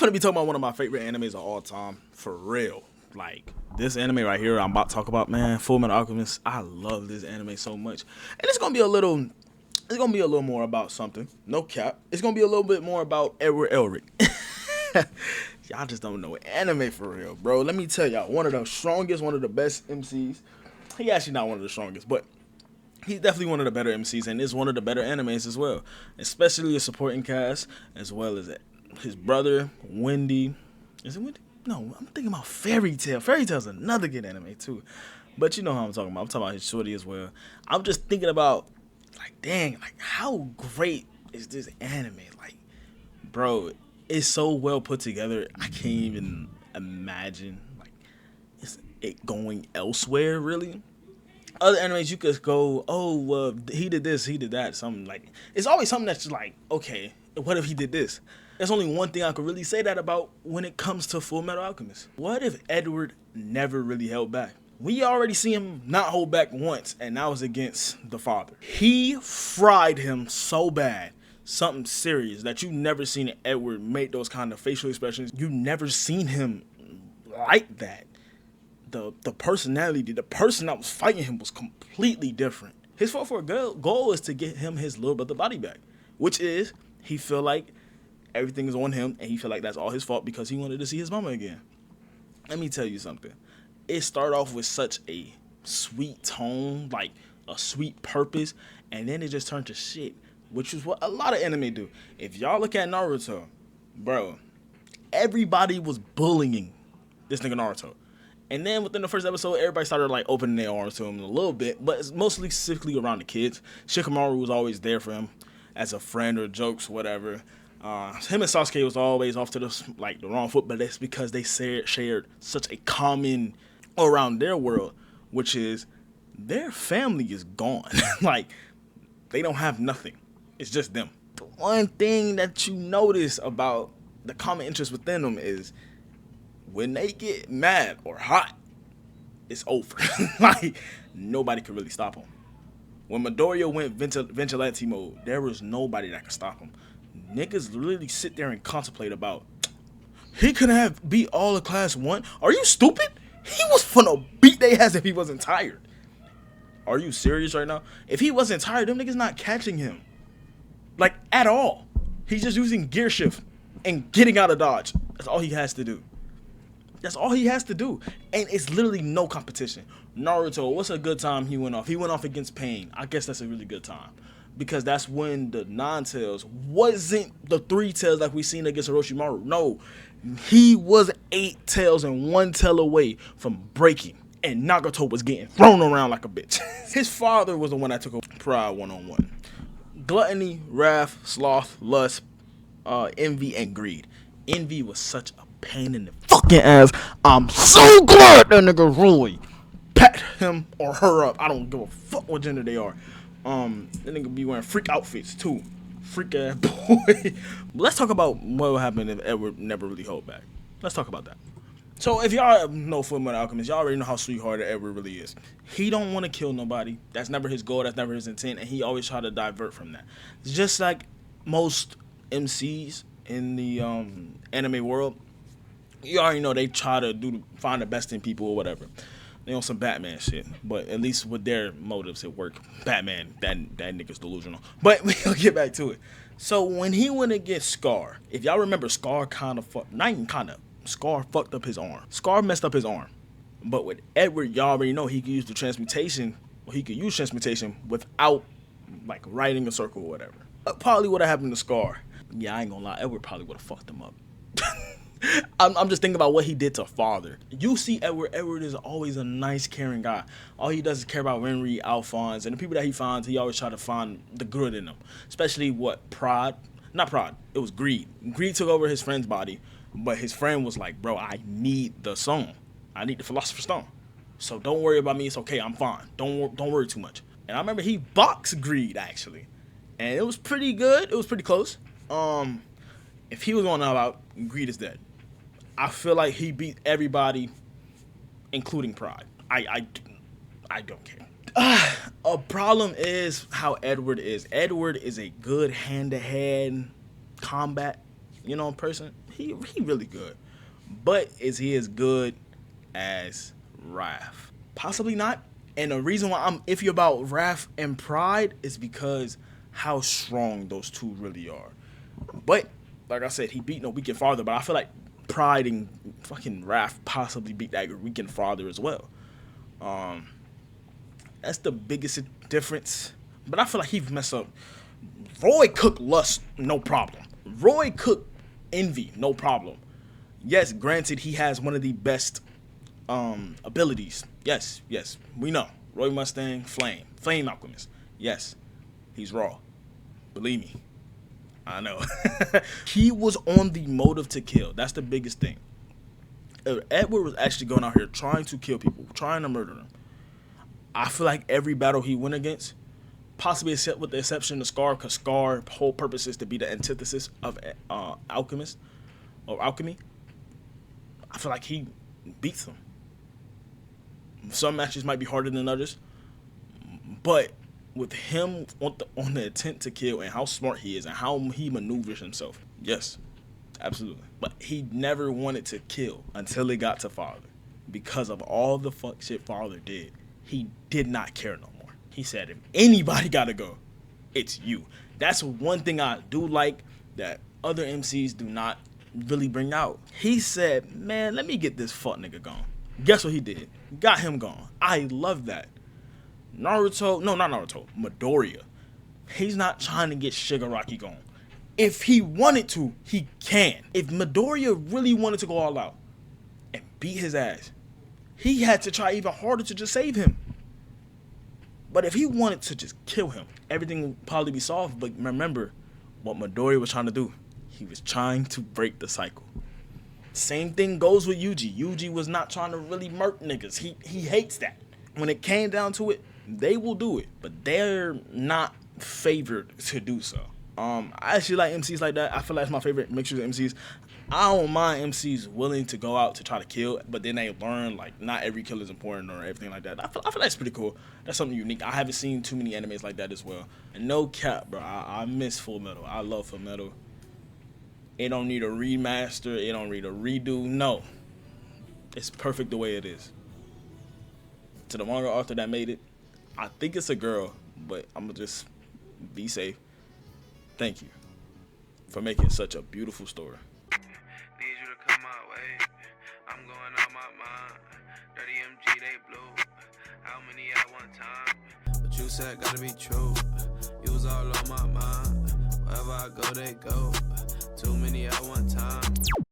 gonna be talking about one of my favorite animes of all time, for real. Like this anime right here, I'm about to talk about, man. Fullmetal Alchemist. I love this anime so much, and it's gonna be a little. It's gonna be a little more about something. No cap. It's gonna be a little bit more about Edward Elric. Y'all just don't know anime for real, bro. Let me tell y'all, one of the strongest, one of the best MCs. He actually not one of the strongest, but he's definitely one of the better MCs, and is one of the better animes as well. Especially the supporting cast, as well as his brother, Wendy. Is it Wendy? No, I'm thinking about Fairy Tail. Fairy Tail's another good anime too. But you know how I'm talking about. I'm talking about his shorty as well. I'm just thinking about, like, dang, like, how great is this anime? Like, bro, it's so well put together. I can't even imagine, like, it going elsewhere, really. Other animes, you could go, oh, he did this, he did that, something like. It's always something that's just like, okay, what if he did this? There's only one thing I could really say that about when it comes to Fullmetal Alchemist. What if Edward never really held back? We already see him not hold back once, and that was against the father. He fried him so bad, something serious, that you never seen Edward make those kind of facial expressions. You never seen him like that. The personality, the person that was fighting him was completely different. His fault for a goal is to get him his little brother body back, which is he feel like everything is on him, and he feel like that's all his fault because he wanted to see his mama again. Let me tell you something. It started off with such a sweet tone, like a sweet purpose, and then it just turned to shit, which is what a lot of anime do. If y'all look at Naruto, bro, everybody was bullying this nigga Naruto. And then within the first episode, everybody started like opening their arms to him a little bit, but it's mostly specifically around the kids. Shikamaru was always there for him as a friend or jokes, whatever. Him and Sasuke was always off to the wrong foot, but that's because they shared such a common around their world, which is their family is gone. Like, they don't have nothing. It's just them. The one thing that you notice about the common interest within them is when they get mad or hot, it's over. Like, nobody could really stop them. When Midoriya went vigilante mode, there was nobody that could stop him. Niggas literally sit there and contemplate about, he couldn't have beat all of class 1. Are you stupid? He was finna beat they ass if he wasn't tired. Are you serious right now? If he wasn't tired, them niggas not catching him. Like, at all. He's just using gear shift and getting out of dodge. That's all he has to do. That's all he has to do. And it's literally no competition. Naruto, what's a good time he went off? He went off against Pain. I guess that's a really good time. Because that's when the 9 tails wasn't the 3 tails like we seen against Orochimaru. No, he was 8 tails and 1 tail away from breaking. And Nagato was getting thrown around like a bitch. His father was the one that took over Pride one-on-one. Gluttony, wrath, sloth, lust, envy, and greed. Envy was such a pain in the fucking ass. I'm so glad that nigga Roy pat him or her up. I don't give a fuck what gender they are. That nigga be wearing freak outfits too. Freak ass boy. Let's talk about what would happen if Edward never really hold back. Let's talk about that. So if y'all know Fullmetal Alchemist, y'all already know how sweethearted Edward really is. He don't want to kill nobody. That's never his goal. That's never his intent. And he always try to divert from that. It's just like most MCs in the anime world. You already know they try to find the best in people or whatever. They on some Batman shit, but at least with their motives it work. Batman, that nigga's delusional. But we'll get back to it. So when he went against Scar, if y'all remember, Scar Scar fucked up his arm. Scar messed up his arm. But with Edward, y'all already know he could use the transmutation, or he could use transmutation without like writing a circle or whatever. Probably would have happened to Scar. Yeah, I ain't gonna lie, Edward probably would have fucked him up. I'm just thinking about what he did to father. You see Edward. Edward is always a nice, caring guy. All he does is care about Renri, Alphonse, and the people that he finds, he always try to find the good in them. Especially pride. Not pride. It was greed. Greed took over his friend's body, but his friend was like, bro, I need the stone. I need the Philosopher's Stone. So don't worry about me. It's okay. I'm fine. Don't worry too much. And I remember he boxed Greed, actually. And it was pretty good. It was pretty close. If he was going all out, Greed is dead. I feel like he beat everybody, including Pride. I don't care. A problem is how Edward is. Edward is a good hand-to-hand combat, person. He really good. But is he as good as Raph? Possibly not. And the reason why I'm iffy about Raph and Pride is because how strong those two really are. But like I said, he beat No Weekend Father, but I feel like Pride and fucking Raph possibly beat that Weekend Father as well. That's the biggest difference. But I feel like he messed up. Roy cooked Lust, no problem. Roy cooked Envy, no problem. Yes, granted, he has one of the best abilities. Yes, we know. Roy Mustang, Flame Alchemist. Yes, he's raw. Believe me, I know. He was on the motive to kill. That's the biggest thing. Edward was actually going out here trying to kill people, trying to murder them. I feel like every battle he went against, possibly except with the exception of Scar, because Scar whole purpose is to be the antithesis of Alchemist or Alchemy. I feel like he beats them. Some matches might be harder than others, but with him on the intent to kill and how smart he is and how he maneuvers himself, yes, absolutely. But he never wanted to kill until it got to Father. Because of all the fuck shit Father did, he did not care no more. He said, if anybody gotta go, it's you. That's one thing I do like that other MCs do not really bring out. He said, man, let me get this fuck nigga gone. Guess what he did? Got him gone. I love that. Naruto, no, not Naruto, Midoriya. He's not trying to get Shigaraki gone. If he wanted to, he can. If Midoriya really wanted to go all out and beat his ass, he had to try even harder to just save him. But if he wanted to just kill him, everything would probably be solved. But remember what Midoriya was trying to do. He was trying to break the cycle. Same thing goes with Yuji. Yuji was not trying to really murk niggas. He hates that. When it came down to it, they will do it, but they're not favored to do so. I actually like MCs like that. I feel like it's my favorite mixtures of MCs. I don't mind MCs willing to go out to try to kill, but then they learn like not every kill is important or everything like that. I feel like that's pretty cool. That's something unique. I haven't seen too many animes like that as well. And no cap, bro. I miss Fullmetal. I love Fullmetal. It don't need a remaster. It don't need a redo. No. It's perfect the way it is. To the manga author that made it, I think it's a girl, but I'm going to just be safe. Thank you for making such a beautiful story. Need you to come my way. I'm going out my mind. Dirty MG, they blue. How many at one time? What you said gotta be true. You was all on my mind. Wherever I go, they go. Too many at one time.